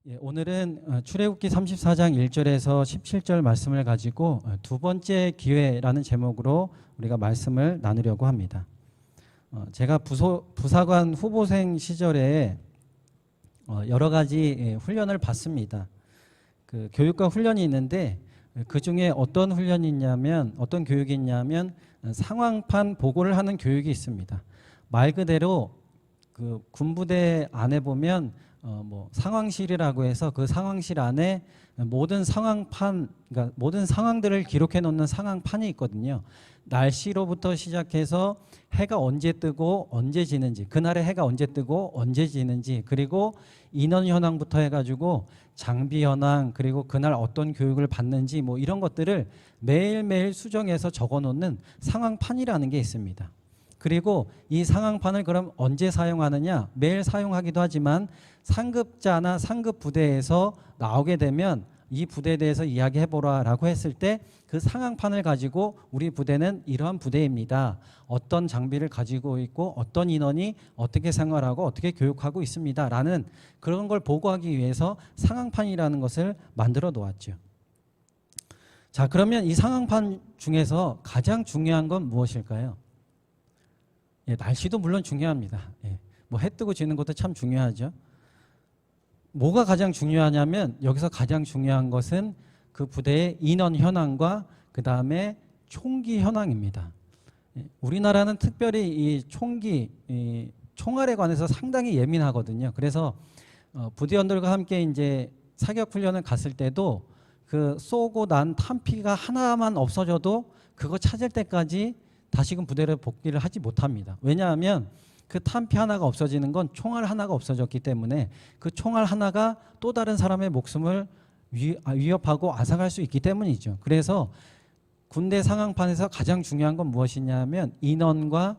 예, 오늘은 출애굽기 34장 1절에서 17절 말씀을 가지고 두 번째 기회라는 제목으로 우리가 말씀을 나누려고 합니다. 제가 부사관 후보생 시절에 여러 가지 훈련을 받습니다. 그 교육과 훈련이 있는데 그 중에 어떤 훈련이 있냐면 어떤 교육이 있냐면 상황판 보고를 하는 교육이 있습니다. 말 그대로 그 군부대 안에 보면 뭐 상황실이라고 해서 그 상황실 안에 모든 상황판, 그러니까 모든 상황들을 기록해 놓는 상황판이 있거든요. 날씨로부터 시작해서 해가 언제 뜨고 언제 지는지, 그날의 해가 언제 뜨고 언제 지는지, 그리고 인원 현황부터 해가지고 장비 현황, 그리고 그날 어떤 교육을 받는지 뭐 이런 것들을 매일매일 수정해서 적어 놓는 상황판이라는 게 있습니다. 그리고 이 상황판을 그럼 언제 사용하느냐? 매일 사용하기도 하지만 상급자나 상급 부대에서 나오게 되면 이 부대에 대해서 이야기해보라 라고 했을 때 그 상황판을 가지고 우리 부대는 이러한 부대입니다. 어떤 장비를 가지고 있고 어떤 인원이 어떻게 생활하고 어떻게 교육하고 있습니다. 라는 그런 걸 보고하기 위해서 상황판이라는 것을 만들어 놓았죠. 자, 그러면 이 상황판 중에서 가장 중요한 건 무엇일까요? 예, 날씨도 물론 중요합니다. 예, 뭐 해 뜨고 지는 것도 참 중요하죠. 뭐가 가장 중요하냐면 여기서 가장 중요한 것은 그 부대의 인원 현황과 그 다음에 총기 현황입니다. 예, 우리나라는 특별히 이 총기, 총알에 관해서 상당히 예민하거든요. 그래서 부대원들과 함께 이제 사격 훈련을 갔을 때도 그 쏘고 난 탄피가 하나만 없어져도 그거 찾을 때까지 다시금 부대를 복귀를 하지 못합니다. 왜냐하면 그 탄피 하나가 없어지는 건 총알 하나가 없어졌기 때문에 그 총알 하나가 또 다른 사람의 목숨을 위협하고 앗아갈 수 있기 때문이죠. 그래서 군대 상황판에서 가장 중요한 건 무엇이냐면 인원과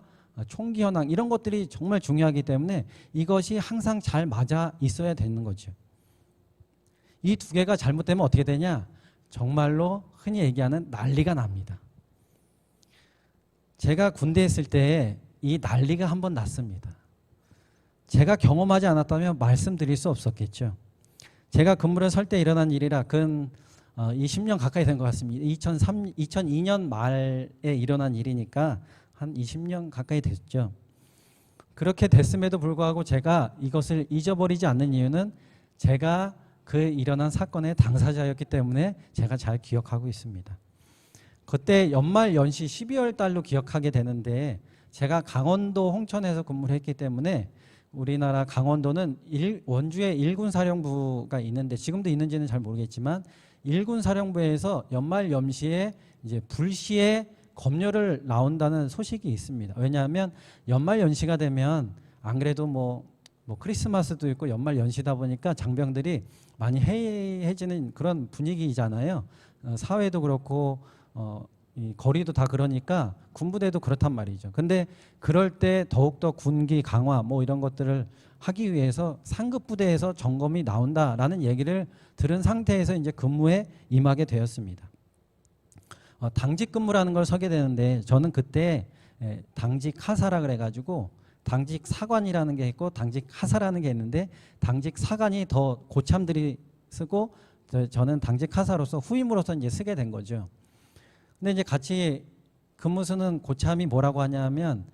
총기 현황 이런 것들이 정말 중요하기 때문에 이것이 항상 잘 맞아 있어야 되는 거죠. 이 두 개가 잘못되면 어떻게 되냐? 정말로 흔히 얘기하는 난리가 납니다. 제가 군대에 있을 때 이 난리가 한번 났습니다. 제가 경험하지 않았다면 말씀드릴 수 없었겠죠. 제가 근무를 설 때 일어난 일이라 근 20년 가까이 된 것 같습니다. 2002년 말에 일어난 일이니까 한 20년 가까이 됐죠. 그렇게 됐음에도 불구하고 제가 이것을 잊어버리지 않는 이유는 제가 그 일어난 사건의 당사자였기 때문에 제가 잘 기억하고 있습니다. 그때 연말 연시 12월 달로 기억하게 되는데 제가 강원도 홍천에서 근무를 했기 때문에 우리나라 강원도는 원주에 1군 사령부가 있는데 지금도 있는지는 잘 모르겠지만 1군 사령부에서 연말 연시에 이제 불시에 검열을 나온다는 소식이 있습니다. 왜냐하면 연말 연시가 되면 안 그래도 뭐 크리스마스도 있고 연말 연시다 보니까 장병들이 많이 해이해지는 그런 분위기잖아요. 사회도 그렇고 이 거리도 다 그러니까 군부대도 그렇단 말이죠. 근데 그럴 때 더욱더 군기 강화 뭐 이런 것들을 하기 위해서 상급 부대에서 점검이 나온다라는 얘기를 들은 상태에서 이제 근무에 임하게 되었습니다. 당직 근무라는 걸 서게 되는데 저는 그때 당직 하사라 그래가지고 당직 사관이라는 게 있고 당직 하사라는 게 있는데 당직 사관이 더 고참들이 쓰고 저는 당직 하사로서 후임으로서 이제 쓰게 된 거죠. 근데 이제 같이 근무 쓰는 고참이 뭐라고 하냐면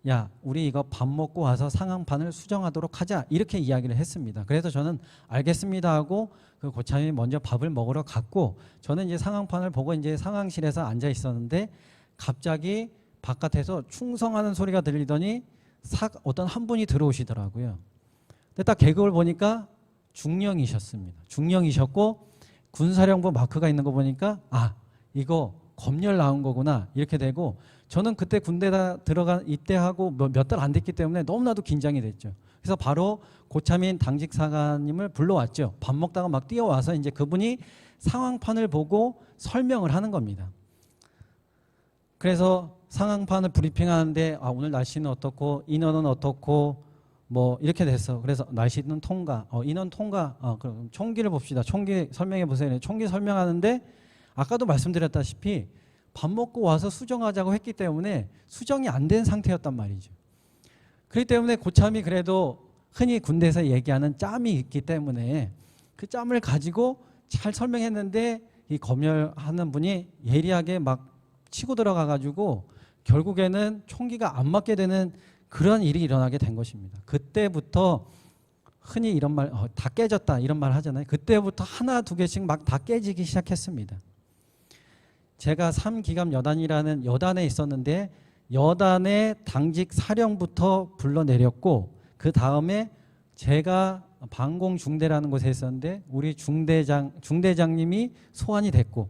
야, 우리 이거 밥 먹고 와서 상황판을 수정하도록 하자 이렇게 이야기를 했습니다. 그래서 저는 알겠습니다 하고 그 고참이 먼저 밥을 먹으러 갔고 저는 이제 상황판을 보고 이제 상황실에서 앉아 있었는데 갑자기 바깥에서 충성하는 소리가 들리더니 어떤 한 분이 들어오시더라고요. 근데 딱 계급을 보니까 중령이셨습니다. 중령이셨고 군사령부 마크가 있는 거 보니까 아, 이거 검열 나온 거구나 이렇게 되고 저는 그때 군대 다 입대하고 몇 달 안 됐기 때문에 너무나도 긴장이 됐죠. 그래서 바로 고참인 당직 사관님을 불러왔죠. 밥 먹다가 막 뛰어와서 이제 그분이 상황판을 보고 설명을 하는 겁니다. 그래서 상황판을 브리핑하는데 아, 오늘 날씨는 어떻고 인원은 어떻고 뭐 이렇게 됐어. 그래서 날씨는 통과, 인원 통과. 그럼 총기를 봅시다. 총기 설명해 보세요. 총기 설명하는데 아까도 말씀드렸다시피 밥 먹고 와서 수정하자고 했기 때문에 수정이 안 된 상태였단 말이죠. 그렇기 때문에 고참이 그래도 흔히 군대에서 얘기하는 짬이 있기 때문에 그 짬을 가지고 잘 설명했는데 이 검열하는 분이 예리하게 막 치고 들어가 가지고 결국에는 총기가 안 맞게 되는 그런 일이 일어나게 된 것입니다. 그때부터 흔히 이런 말, 다 깨졌다 이런 말 하잖아요. 그때부터 하나 두 개씩 막 다 깨지기 시작했습니다. 제가 3기갑 여단이라는 여단에 있었는데 여단의 당직 사령부터 불러내렸고 그 다음에 제가 방공중대라는 곳에 있었는데 우리 중대장님이 소환이 됐고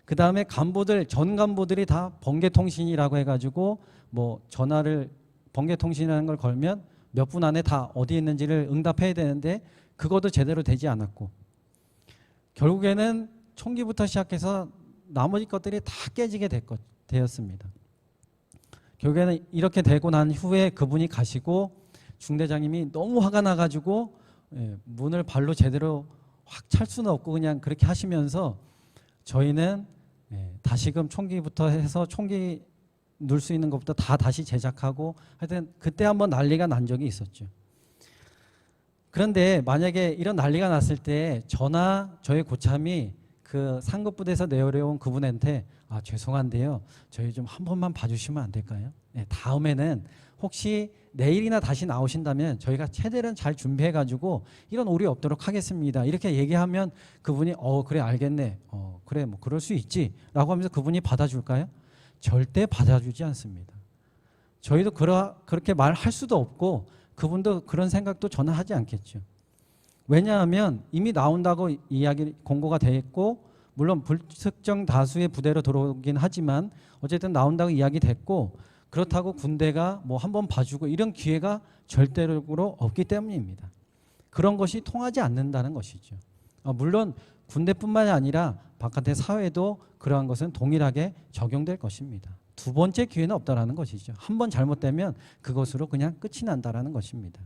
그 다음에 간부들 전 간부들이 다 번개통신이라고 해가지고 뭐 전화를 번개통신이라는 걸 걸면 몇 분 안에 다 어디 있는지를 응답해야 되는데 그것도 제대로 되지 않았고 결국에는 총기부터 시작해서 나머지 것들이 다 깨지게 되었습니다. 결국에는 이렇게 되고 난 후에 그분이 가시고 중대장님이 너무 화가 나가지고 문을 발로 제대로 확 찰 수는 없고 그냥 그렇게 하시면서 저희는 다시금 총기부터 해서 총기 넣을 수 있는 것부터 다 다시 제작하고 하여튼 그때 한번 난리가 난 적이 있었죠. 그런데 만약에 이런 난리가 났을 때 저나 저희 고참이 그 상급부대에서 내려온 그분한테 죄송한데요 저희 좀 한 번만 봐주시면 안 될까요? 다음에는 혹시 내일이나 다시 나오신다면 저희가 최대한 잘 준비해 가지고 이런 오류 없도록 하겠습니다 이렇게 얘기하면 그분이 그래 알겠네 그래 뭐 그럴 수 있지 라고 하면서 그분이 받아줄까요? 절대 받아주지 않습니다. 저희도 그렇게 말할 수도 없고 그분도 그런 생각도 저는 하지 않겠죠. 왜냐하면 이미 나온다고 이야기 공고가 돼 있고 물론 불특정 다수의 부대로 들어오긴 하지만 어쨌든 나온다고 이야기 됐고 그렇다고 군대가 뭐 한번 봐주고 이런 기회가 절대적으로 없기 때문입니다. 그런 것이 통하지 않는다는 것이죠. 물론 군대뿐만이 아니라 바깥의 사회도 그러한 것은 동일하게 적용될 것입니다. 두 번째 기회는 없다라는 것이죠. 한 번 잘못되면 그것으로 그냥 끝이 난다라는 것입니다.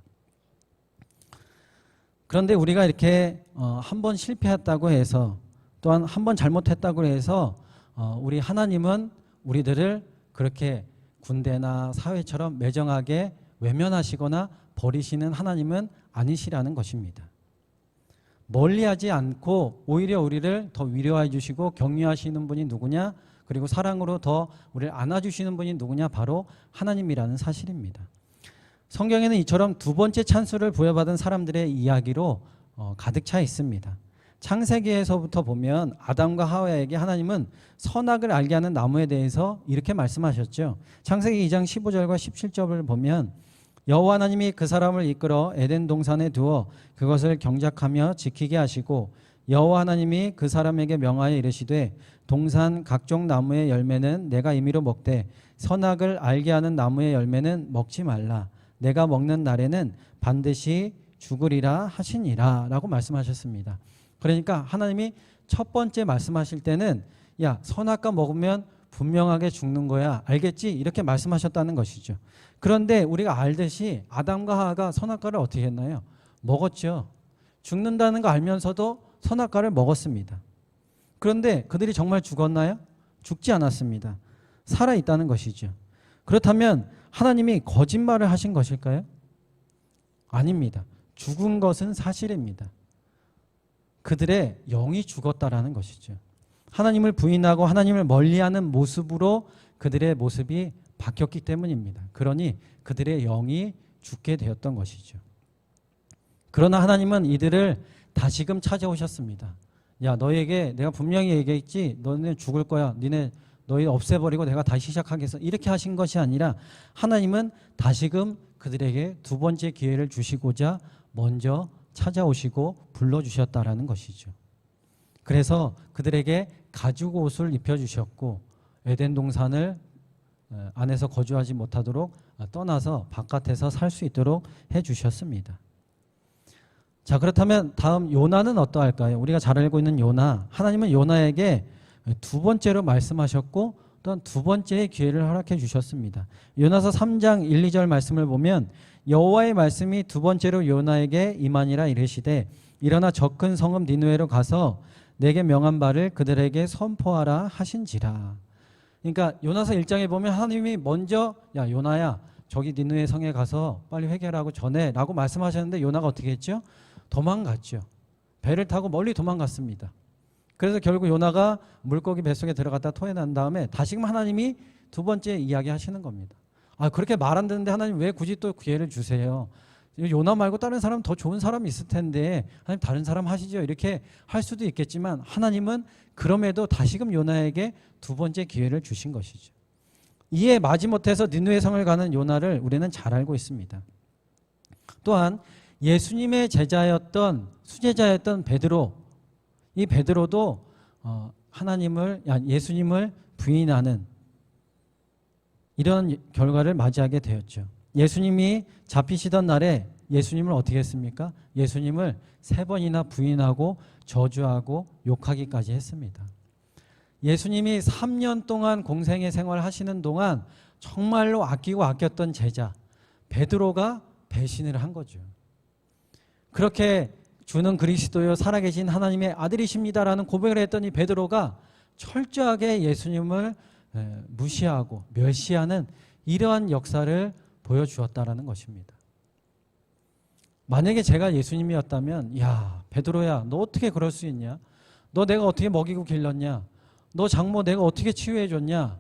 그런데 우리가 이렇게 한 번 실패했다고 해서 또한 한 번 잘못했다고 해서 우리 하나님은 우리들을 그렇게 군대나 사회처럼 매정하게 외면하시거나 버리시는 하나님은 아니시라는 것입니다. 멀리하지 않고 오히려 우리를 더 위로해 주시고 격려하시는 분이 누구냐? 그리고 사랑으로 더 우리를 안아주시는 분이 누구냐? 바로 하나님이라는 사실입니다. 성경에는 이처럼 두 번째 찬스를 부여받은 사람들의 이야기로 가득 차 있습니다. 창세기에서부터 보면 아담과 하와에게 하나님은 선악을 알게 하는 나무에 대해서 이렇게 말씀하셨죠. 창세기 2장 15절과 17절을 보면 여호와 하나님이 그 사람을 이끌어 에덴 동산에 두어 그것을 경작하며 지키게 하시고 여호와 하나님이 그 사람에게 명하여 이르시되 동산 각종 나무의 열매는 내가 임의로 먹되 선악을 알게 하는 나무의 열매는 먹지 말라. 내가 먹는 날에는 반드시 죽으리라 하시니라 라고 말씀하셨습니다. 그러니까 하나님이 첫 번째 말씀하실 때는 야 선악과 먹으면 분명하게 죽는 거야 알겠지? 이렇게 말씀하셨다는 것이죠. 그런데 우리가 알듯이 아담과 하와가 선악과를 어떻게 했나요? 먹었죠. 죽는다는 거 알면서도 선악과를 먹었습니다. 그런데 그들이 정말 죽었나요? 죽지 않았습니다. 살아있다는 것이죠. 그렇다면 하나님이 거짓말을 하신 것일까요? 아닙니다. 죽은 것은 사실입니다. 그들의 영이 죽었다라는 것이죠. 하나님을 부인하고 하나님을 멀리하는 모습으로 그들의 모습이 바뀌었기 때문입니다. 그러니 그들의 영이 죽게 되었던 것이죠. 그러나 하나님은 이들을 다시금 찾아오셨습니다. 야 너에게 내가 분명히 얘기했지 너네 죽을 거야. 너희 없애버리고 내가 다시 시작하겠어. 이렇게 하신 것이 아니라 하나님은 다시금 그들에게 두 번째 기회를 주시고자 먼저 찾아오시고 불러주셨다라는 것이죠. 그래서 그들에게 가죽 옷을 입혀주셨고 에덴 동산을 안에서 거주하지 못하도록 떠나서 바깥에서 살 수 있도록 해주셨습니다. 자 그렇다면 다음 요나는 어떠할까요? 우리가 잘 알고 있는 요나, 하나님은 요나에게 두 번째로 말씀하셨고 또한 두 번째의 기회를 허락해 주셨습니다. 요나서 3장 1, 2절 말씀을 보면 여호와의 말씀이 두 번째로 요나에게 임하니라 이르시되 일어나 저 큰 성읍 니느웨로 가서 내게 명한 바를 그들에게 선포하라 하신지라. 그러니까 요나서 1장에 보면 하나님이 먼저 야 요나야 저기 니느웨 성에 가서 빨리 회개하라고 전해 라고 말씀하셨는데 요나가 어떻게 했죠? 도망갔죠. 배를 타고 멀리 도망갔습니다. 그래서 결국 요나가 물고기 뱃속에 들어갔다 토해난 다음에 다시금 하나님이 두 번째 이야기 하시는 겁니다. 그렇게 말 안 듣는데 하나님 왜 굳이 또 기회를 주세요? 요나 말고 다른 사람 더 좋은 사람 있을 텐데 하나님 다른 사람 하시죠. 이렇게 할 수도 있겠지만 하나님은 그럼에도 다시금 요나에게 두 번째 기회를 주신 것이죠. 이에 마지못해서 니느웨 성을 가는 요나를 우리는 잘 알고 있습니다. 또한 예수님의 제자였던 수제자였던 베드로, 이 베드로도 예수님을 부인하는 이런 결과를 맞이하게 되었죠. 예수님이 잡히시던 날에 예수님을 어떻게 했습니까? 예수님을 3번이나 부인하고 저주하고 욕하기까지 했습니다. 예수님이 3년 동안 공생의 생활을 하시는 동안 정말로 아끼고 아꼈던 제자 베드로가 배신을 한 거죠. 그렇게 주는 그리스도요 살아계신 하나님의 아들이십니다라는 고백을 했더니 베드로가 철저하게 예수님을 무시하고 멸시하는 이러한 역사를 보여주었다라는 것입니다. 만약에 제가 예수님이었다면 야 베드로야 너 어떻게 그럴 수 있냐? 너 내가 어떻게 먹이고 길렀냐? 너 장모 내가 어떻게 치유해 줬냐?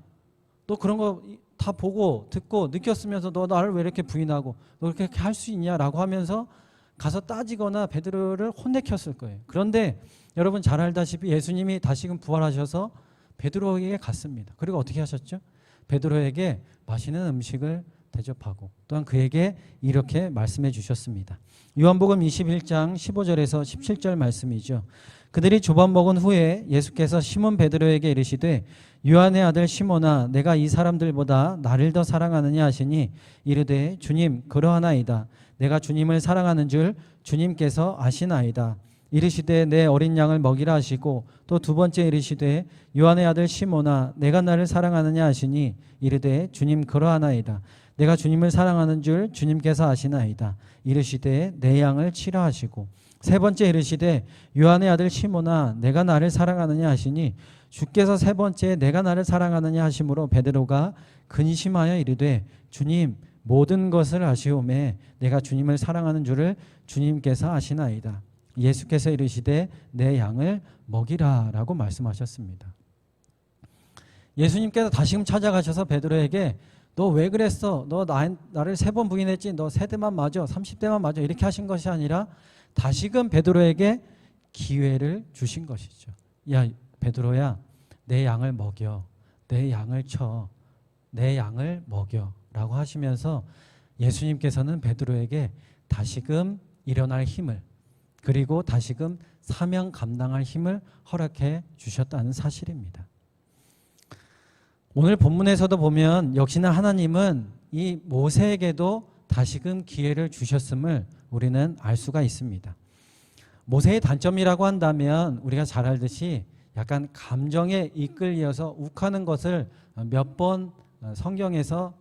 너 그런 거 다 보고 듣고 느꼈으면서 너 나를 왜 이렇게 부인하고 너 이렇게 할 수 있냐라고 하면서 가서 따지거나 베드로를 혼내켰을 거예요. 그런데 여러분 잘 알다시피 예수님이 다시금 부활하셔서 베드로에게 갔습니다. 그리고 어떻게 하셨죠? 베드로에게 맛있는 음식을 대접하고 또한 그에게 이렇게 말씀해 주셨습니다. 요한복음 21장 15절에서 17절 말씀이죠. 그들이 조밥 먹은 후에 예수께서 시몬 베드로에게 이르시되 요한의 아들 시몬아 내가 이 사람들보다 나를 더 사랑하느냐 하시니 이르되 주님 그러하나이다. 내가 주님을 사랑하는 줄 주님께서 아시나이다. 이르시되 내 어린 양을 먹이라 하시고 또 두 번째 이르시되 요한의 아들 시몬아 내가 나를 사랑하느냐 하시니 이르되 주님 그러하나이다. 내가 주님을 사랑하는 줄 주님께서 아시나이다. 이르시되 내 양을 치라 하시고 세 번째 이르시되 요한의 아들 시몬아 내가 나를 사랑하느냐 하시니 주께서 세 번째 내가 나를 사랑하느냐 하심으로 베드로가 근심하여 이르되 주님 모든 것을 아시오매 내가 주님을 사랑하는 줄을 주님께서 아시나이다. 예수께서 이르시되 내 양을 먹이라 라고 말씀하셨습니다. 예수님께서 다시금 찾아가셔서 베드로에게 너 왜 그랬어? 너 나를 3번 부인했지? 너 세대만 맞아? 30대만 맞아? 이렇게 하신 것이 아니라 다시금 베드로에게 기회를 주신 것이죠. 야 베드로야 내 양을 먹여. 내 양을 쳐. 내 양을 먹여 라고 하시면서 예수님께서는 베드로에게 다시금 일어날 힘을 그리고 다시금 사명 감당할 힘을 허락해 주셨다는 사실입니다. 오늘 본문에서도 보면 역시나 하나님은 이 모세에게도 다시금 기회를 주셨음을 우리는 알 수가 있습니다. 모세의 단점이라고 한다면 우리가 잘 알듯이 약간 감정에 이끌려서 욱하는 것을 몇 번 성경에서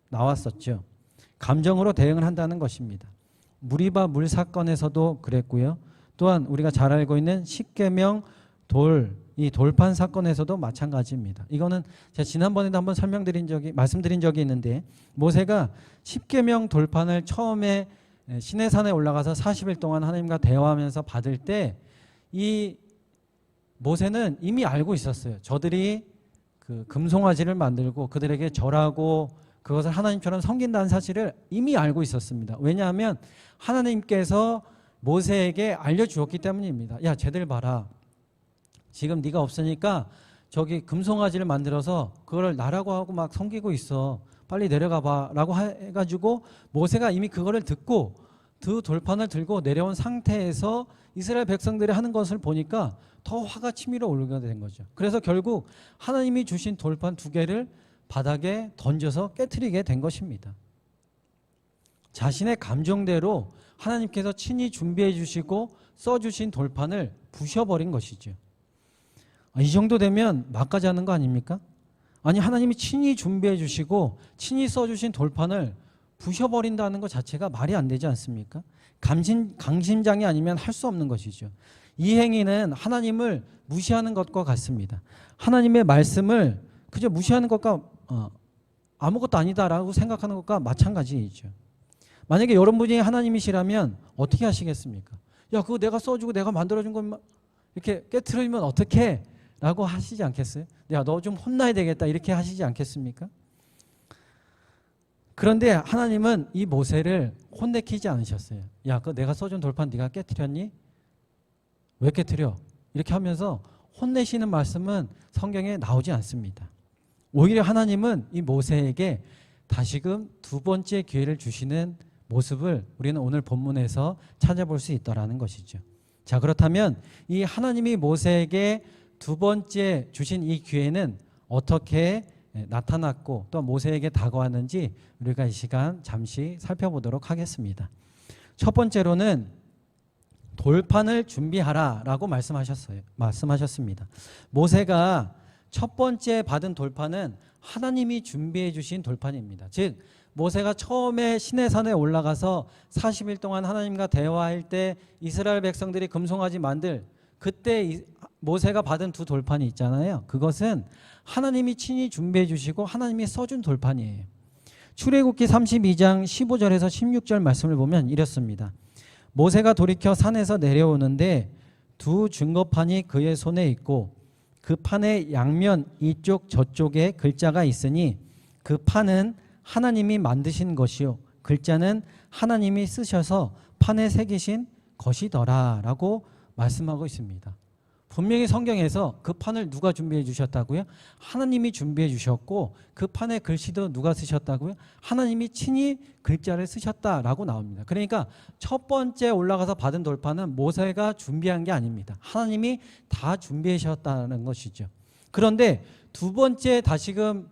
나왔었죠. 감정으로 대응을 한다는 것입니다. 무리바 물 사건에서도 그랬고요. 또한 우리가 잘 알고 있는 십계명 이 돌판 사건에서도 마찬가지입니다. 이거는 제가 지난번에도 한번 말씀드린 적이 있는데 모세가 십계명 돌판을 처음에 시내산에 올라가서 40일 동안 하나님과 대화하면서 받을 때 이 모세는 이미 알고 있었어요. 저들이 그 금송아지를 만들고 그들에게 절하고 그것을 하나님처럼 섬긴다는 사실을 이미 알고 있었습니다. 왜냐하면 하나님께서 모세에게 알려주었기 때문입니다. 야 쟤들 봐라. 지금 네가 없으니까 저기 금송아지를 만들어서 그걸 나라고 하고 막 섬기고 있어. 빨리 내려가 봐 라고 해가지고 모세가 이미 그거를 듣고 그 돌판을 들고 내려온 상태에서 이스라엘 백성들이 하는 것을 보니까 더 화가 치밀어 오르게 된 거죠. 그래서 결국 하나님이 주신 돌판 2개를 바닥에 던져서 깨트리게 된 것입니다. 자신의 감정대로 하나님께서 친히 준비해 주시고 써주신 돌판을 부셔버린 것이죠. 이 정도 되면 막가지 하는 거 아닙니까? 아니 하나님이 친히 준비해 주시고 친히 써주신 돌판을 부셔버린다는 것 자체가 말이 안 되지 않습니까? 강심장이 아니면 할 수 없는 것이죠. 이 행위는 하나님을 무시하는 것과 같습니다. 하나님의 말씀을 그저 무시하는 것과 아무것도 아니다라고 생각하는 것과 마찬가지이죠. 만약에 여러분이 하나님이시라면 어떻게 하시겠습니까? 야, 그거 내가 써주고 내가 만들어준 것만 이렇게 깨트리면 어떡해? 라고 하시지 않겠어요? 야, 너 좀 혼나야 되겠다 이렇게 하시지 않겠습니까? 그런데 하나님은 이 모세를 혼내키지 않으셨어요. 야, 그거 내가 써준 돌판 네가 깨트렸니? 왜 깨트려? 이렇게 하면서 혼내시는 말씀은 성경에 나오지 않습니다. 오히려 하나님은 이 모세에게 다시금 두 번째 기회를 주시는 모습을 우리는 오늘 본문에서 찾아볼 수 있다라는 것이죠. 자, 그렇다면 이 하나님이 모세에게 두 번째 주신 이 기회는 어떻게 나타났고 또 모세에게 다가왔는지 우리가 이 시간 잠시 살펴보도록 하겠습니다. 첫 번째로는 돌판을 준비하라라고 말씀하셨습니다. 모세가 첫 번째 받은 돌판은 하나님이 준비해 주신 돌판입니다. 즉 모세가 처음에 시내산에 올라가서 40일 동안 하나님과 대화할 때 이스라엘 백성들이 금송아지 만들 그때 모세가 받은 두 돌판이 있잖아요. 그것은 하나님이 친히 준비해 주시고 하나님이 써준 돌판이에요. 출애굽기 32장 15절에서 16절 말씀을 보면 이렇습니다. 모세가 돌이켜 산에서 내려오는데 두 증거판이 그의 손에 있고 그 판의 양면 이쪽 저쪽에 글자가 있으니 그 판은 하나님이 만드신 것이요 글자는 하나님이 쓰셔서 판에 새기신 것이더라 라고 말씀하고 있습니다. 분명히 성경에서 그 판을 누가 준비해 주셨다고요? 하나님이 준비해 주셨고 그 판의 글씨도 누가 쓰셨다고요? 하나님이 친히 글자를 쓰셨다라고 나옵니다. 그러니까 첫 번째 올라가서 받은 돌판은 모세가 준비한 게 아닙니다. 하나님이 다 준비하셨다는 것이죠. 그런데 두 번째 다시금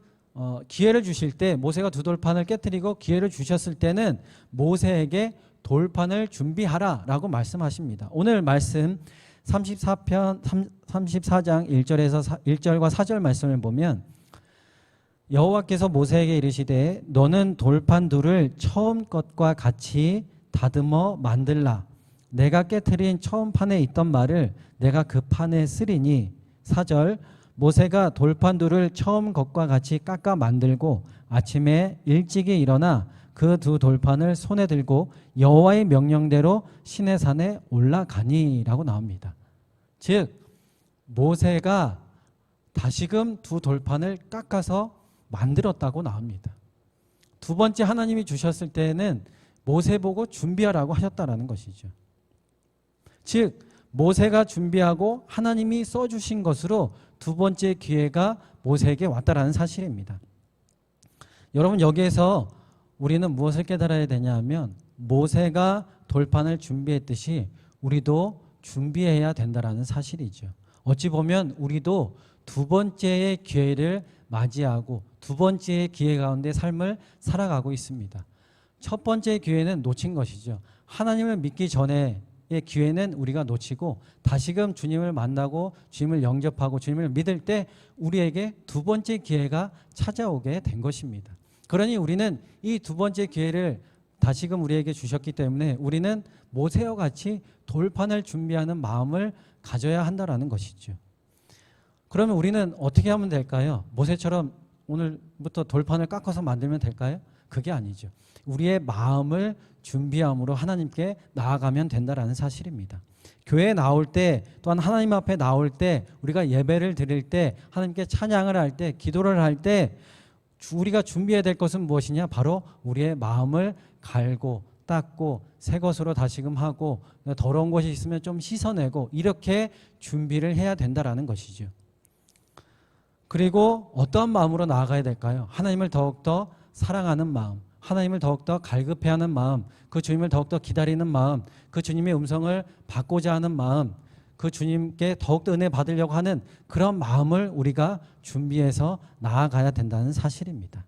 기회를 주실 때 모세가 두 돌판을 깨뜨리고 기회를 주셨을 때는 모세에게 돌판을 준비하라라고 말씀하십니다. 오늘 말씀 34장 1절과 4절 말씀을 보면 여호와께서 모세에게 이르시되 너는 돌판 둘을 처음 것과 같이 다듬어 만들라. 내가 깨트린 처음 판에 있던 말을 내가 그 판에 쓰리니. 4절 모세가 돌판 둘을 처음 것과 같이 깎아 만들고 아침에 일찍이 일어나 그 두 돌판을 손에 들고 여호와의 명령대로 시내산에 올라가니라고 나옵니다. 즉 모세가 다시금 두 돌판을 깎아서 만들었다고 나옵니다. 두 번째 하나님이 주셨을 때는 모세 보고 준비하라고 하셨다라는 것이죠. 즉 모세가 준비하고 하나님이 써주신 것으로 두 번째 기회가 모세에게 왔다라는 사실입니다. 여러분 여기에서 우리는 무엇을 깨달아야 되냐 하면 모세가 돌판을 준비했듯이 우리도 준비해야 된다라는 사실이죠. 어찌 보면 우리도 두 번째의 기회를 맞이하고 두 번째의 기회 가운데 삶을 살아가고 있습니다. 첫 번째 기회는 놓친 것이죠. 하나님을 믿기 전에의 기회는 우리가 놓치고 다시금 주님을 만나고 주님을 영접하고 주님을 믿을 때 우리에게 두 번째 기회가 찾아오게 된 것입니다. 그러니 우리는 이 두 번째 기회를 다시금 우리에게 주셨기 때문에 우리는 모세와 같이 돌판을 준비하는 마음을 가져야 한다라는 것이죠. 그러면 우리는 어떻게 하면 될까요? 모세처럼 오늘부터 돌판을 깎아서 만들면 될까요? 그게 아니죠. 우리의 마음을 준비함으로 하나님께 나아가면 된다라는 사실입니다. 교회에 나올 때 또한 하나님 앞에 나올 때 우리가 예배를 드릴 때 하나님께 찬양을 할 때 기도를 할 때 우리가 준비해야 될 것은 무엇이냐? 바로 우리의 마음을 갈고 닦고 새 것으로 다시금 하고 더러운 것이 있으면 좀 씻어내고 이렇게 준비를 해야 된다라는 것이죠. 그리고 어떠한 마음으로 나아가야 될까요? 하나님을 더욱더 사랑하는 마음, 하나님을 더욱더 갈급해하는 마음, 그 주님을 더욱더 기다리는 마음, 그 주님의 음성을 받고자 하는 마음, 그 주님께 더욱더 은혜 받으려고 하는 그런 마음을 우리가 준비해서 나아가야 된다는 사실입니다.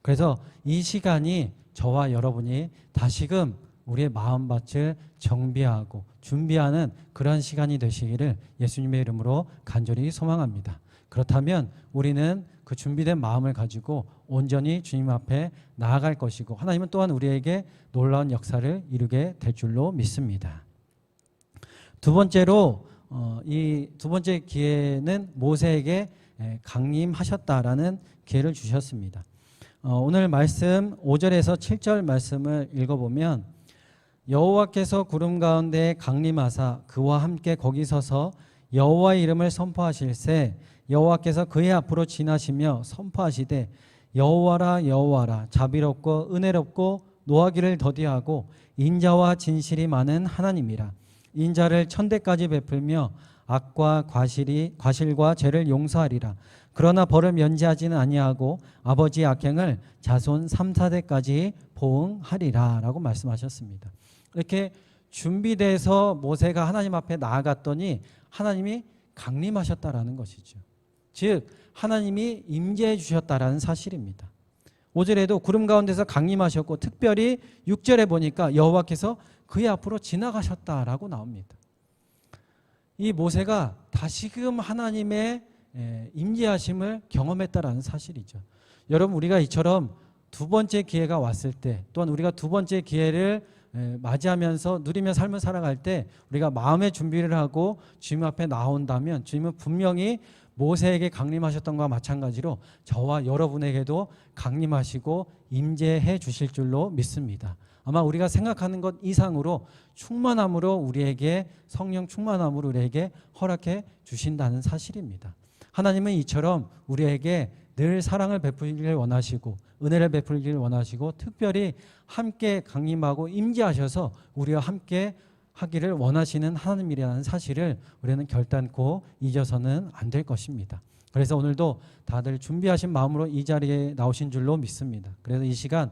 그래서 이 시간이 저와 여러분이 다시금 우리의 마음밭을 정비하고 준비하는 그런 시간이 되시기를 예수님의 이름으로 간절히 소망합니다. 그렇다면 우리는 그 준비된 마음을 가지고 온전히 주님 앞에 나아갈 것이고 하나님은 또한 우리에게 놀라운 역사를 이루게 될 줄로 믿습니다. 두 번째로 이 두 번째 기회는 모세에게 강림하셨다라는 기회를 주셨습니다. 오늘 말씀 5절에서 7절 말씀을 읽어보면 여호와께서 구름 가운데 강림하사 그와 함께 거기 서서 여호와의 이름을 선포하실세 여호와께서 그의 앞으로 지나시며 선포하시되 여호와라 여호와라 자비롭고 은혜롭고 노하기를 더디하고 인자와 진실이 많은 하나님이라. 인자를 천대까지 베풀며 악과 과실과 죄를 용서하리라. 그러나 벌을 면제하지는 아니하고 아버지의 악행을 자손 3, 4대까지 보응하리라 라고 말씀하셨습니다. 이렇게 준비돼서 모세가 하나님 앞에 나아갔더니 하나님이 강림하셨다라는 것이죠. 즉 하나님이 임재해 주셨다라는 사실입니다. 5절에도 구름 가운데서 강림하셨고 특별히 6절에 보니까 여호와께서 그의 앞으로 지나가셨다라고 나옵니다. 이 모세가 다시금 하나님의 임재하심을 경험했다라는 사실이죠. 여러분 우리가 이처럼 두 번째 기회가 왔을 때 또한 우리가 두 번째 기회를 맞이하면서 누리며 삶을 살아갈 때 우리가 마음의 준비를 하고 주님 앞에 나온다면 주님은 분명히 모세에게 강림하셨던 것과 마찬가지로 저와 여러분에게도 강림하시고 임재해 주실 줄로 믿습니다. 아마 우리가 생각하는 것 이상으로 충만함으로 우리에게 성령 충만함으로 우리에게 허락해 주신다는 사실입니다. 하나님은 이처럼 우리에게 늘 사랑을 베풀기를 원하시고 은혜를 베풀기를 원하시고 특별히 함께 강림하고 임재하셔서 우리와 함께 하기를 원하시는 하나님이라는 사실을 우리는 결단코 잊어서는 안 될 것입니다. 그래서 오늘도 다들 준비하신 마음으로 이 자리에 나오신 줄로 믿습니다. 그래서 이 시간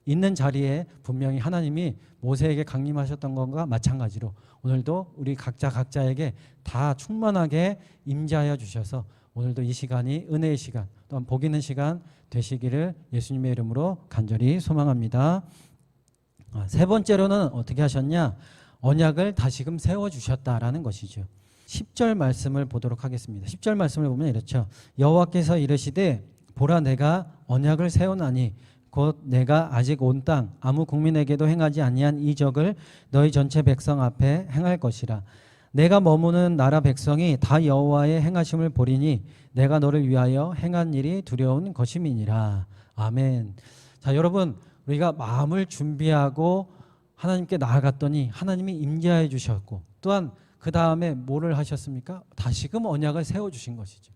있는 자리에 분명히 하나님이 모세에게 강림하셨던 것과 마찬가지로 오늘도 우리 각자에게 다 충만하게 임재하여 주셔서 오늘도 이 시간이 은혜의 시간 또한 복 있는 시간 되시기를 예수님의 이름으로 간절히 소망합니다. 세 번째로는 어떻게 하셨냐? 언약을 다시금 세워주셨다라는 것이죠. 10절 말씀을 보도록 하겠습니다. 10절 말씀을 보면 이렇죠. 여호와께서 이르시되 보라 내가 언약을 세우나니 곧 내가 아직 온 땅 아무 국민에게도 행하지 아니한 이적을 너희 전체 백성 앞에 행할 것이라. 내가 머무는 나라 백성이 다 여호와의 행하심을 보리니 내가 너를 위하여 행한 일이 두려운 것임이니라. 아멘. 자, 여러분 우리가 마음을 준비하고 하나님께 나아갔더니 하나님이 임재해 주셨고 또한 그 다음에 뭐를 하셨습니까? 다시금 언약을 세워주신 것이죠.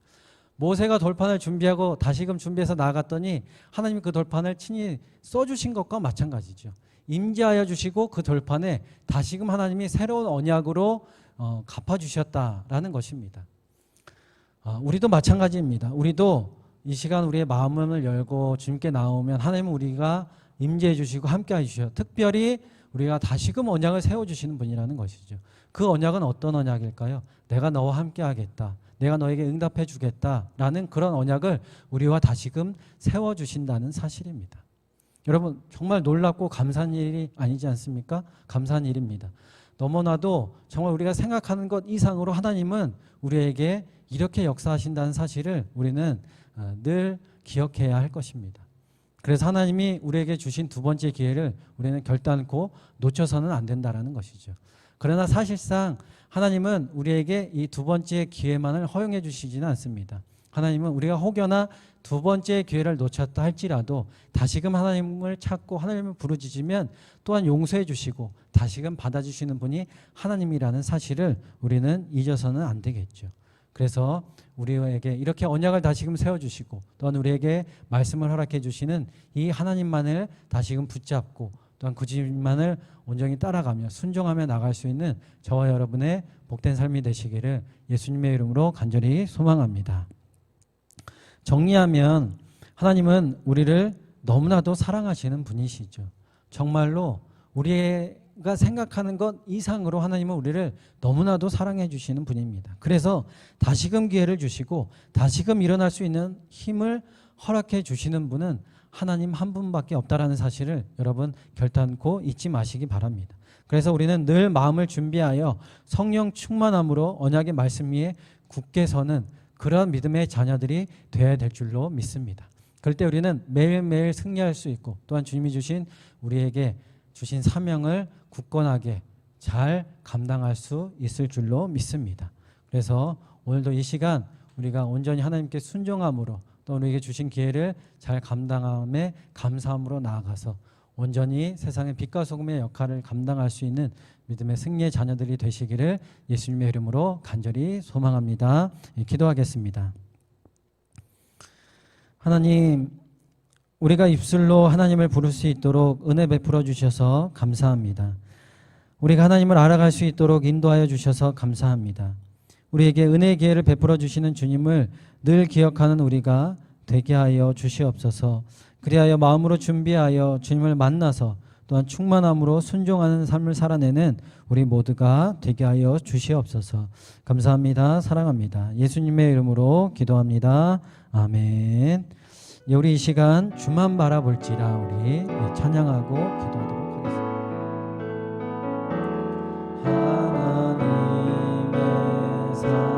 모세가 돌판을 준비하고 다시금 준비해서 나아갔더니 하나님이 그 돌판을 친히 써주신 것과 마찬가지죠. 임재하여 주시고 그 돌판에 다시금 하나님이 새로운 언약으로 갚아주셨다라는 것입니다. 우리도 마찬가지입니다. 우리도 이 시간 우리의 마음을 열고 주님께 나오면 하나님은 우리가 임재해 주시고 함께 해주셔요. 특별히 우리가 다시금 언약을 세워주시는 분이라는 것이죠. 그 언약은 어떤 언약일까요? 내가 너와 함께 하겠다. 내가 너에게 응답해 주겠다라는 그런 언약을 우리와 다시금 세워주신다는 사실입니다. 여러분 정말 놀랍고 감사한 일이 아니지 않습니까? 감사한 일입니다. 너무나도 정말 우리가 생각하는 것 이상으로 하나님은 우리에게 이렇게 역사하신다는 사실을 우리는 늘 기억해야 할 것입니다. 그래서 하나님이 우리에게 주신 두 번째 기회를 우리는 결단코 놓쳐서는 안 된다라는 것이죠. 그러나 사실상 하나님은 우리에게 이 두 번째 기회만을 허용해 주시지는 않습니다. 하나님은 우리가 혹여나 두 번째 기회를 놓쳤다 할지라도 다시금 하나님을 찾고 하나님을 부르짖으면 또한 용서해 주시고 다시금 받아주시는 분이 하나님이라는 사실을 우리는 잊어서는 안 되겠죠. 그래서 우리에게 이렇게 언약을 다시금 세워주시고 또한 우리에게 말씀을 허락해 주시는 이 하나님만을 다시금 붙잡고 또한 그 주님만을 온전히 따라가며 순종하며 나갈 수 있는 저와 여러분의 복된 삶이 되시기를 예수님의 이름으로 간절히 소망합니다. 정리하면 하나님은 우리를 너무나도 사랑하시는 분이시죠. 정말로 우리가 생각하는 것 이상으로 하나님은 우리를 너무나도 사랑해 주시는 분입니다. 그래서 다시금 기회를 주시고 다시금 일어날 수 있는 힘을 허락해 주시는 분은 하나님 한 분밖에 없다라는 사실을 여러분 결단코 잊지 마시기 바랍니다. 그래서 우리는 늘 마음을 준비하여 성령 충만함으로 언약의 말씀 위에 굳게 서는 그런 믿음의 자녀들이 되어야 될 줄로 믿습니다. 그럴 때 우리는 매일매일 승리할 수 있고 또한 주님이 주신 우리에게 주신 사명을 굳건하게 잘 감당할 수 있을 줄로 믿습니다. 그래서 오늘도 이 시간 우리가 온전히 하나님께 순종함으로 또 우리에게 주신 기회를 잘 감당함에 감사함으로 나아가서 온전히 세상의 빛과 소금의 역할을 감당할 수 있는 믿음의 승리의 자녀들이 되시기를 예수님의 이름으로 간절히 소망합니다. 기도하겠습니다. 하나님, 우리가 입술로 하나님을 부를 수 있도록 은혜 베풀어 주셔서 감사합니다. 우리가 하나님을 알아갈 수 있도록 인도하여 주셔서 감사합니다. 우리에게 은혜의 기회를 베풀어 주시는 주님을 늘 기억하는 우리가 되게 하여 주시옵소서. 그리하여 마음으로 준비하여 주님을 만나서 또한 충만함으로 순종하는 삶을 살아내는 우리 모두가 되게 하여 주시옵소서. 감사합니다. 사랑합니다. 예수님의 이름으로 기도합니다. 아멘. 우리 이 시간 주만 바라볼지라 우리 찬양하고 기도하도록 하겠습니다. 하나님의